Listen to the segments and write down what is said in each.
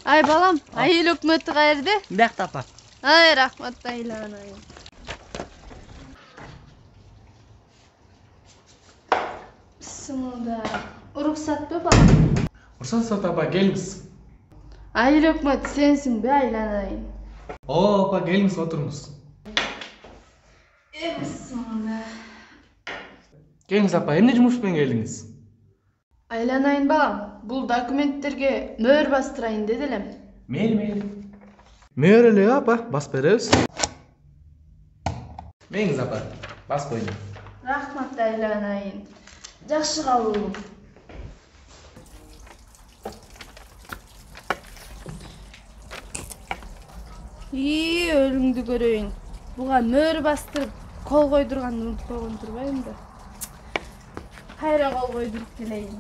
Ay balam, айыл өкмөтү каерде? Бияқта апа. Ay рахмат айланайын. Сымылда уруксат бе балам? Уруксат апа, келіңіз. Айыл өкмөтү сенсиң бе айланайын? О, апа, келіңіз, отырыңыз. Сымылда. Келіңіз апа, эмне жумушпен келдиңиз? Айланайын балам, бул документтерге мөөр бастырайын деделем. Мейли. Мөөр эле апа, басып беребиз. Меңиз апа, басып коюң. Рахмат айланайын. Жакшы кабыл. Өлүңдү көрөйүн. Буга мөөр бастырып, кол койдурганды унутуп койгон турбайбы да? Кайра кол койдуруп келейин.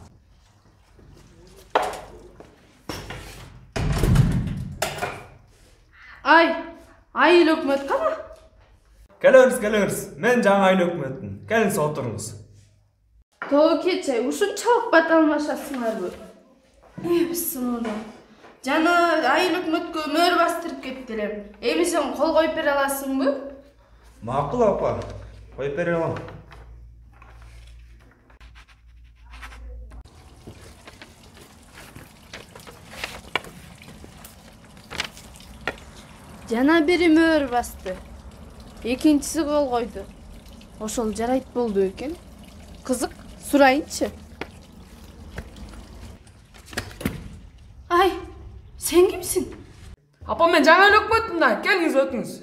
Айыл өкмөт кана? Келіңіз. Мен жаңа айыл өкмөтүн. Келіңіз, отырыңыз. Кече, ушунчалык бата алмашасыңарбы? Бисмилла. Жана айыл өкмөткө мөөр бастырып кеттилем. Эми сен кол коюп бере аласыңбы? Макул апа. Коюп бере алам. Жана бири мөөр басты. Экинчиси кол койду. Ошол жарайт болду экен. Кызык, сурайынчы. Ай, сен кимсиң? Апа, мен жаңа айыл өкмөтмүн да. Келиңиз, өтүңүз.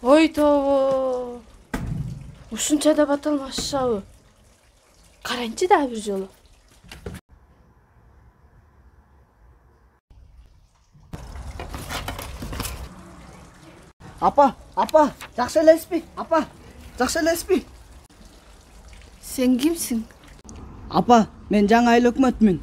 Ой тобо. Ушунча да бата алмашабы? Карайынчы да бир жолу. Апа, жакшы элесизби? Апа, жакшы элесизби? Сен кимсиң? Апа, мен жаңа айыл өкмөтмүн.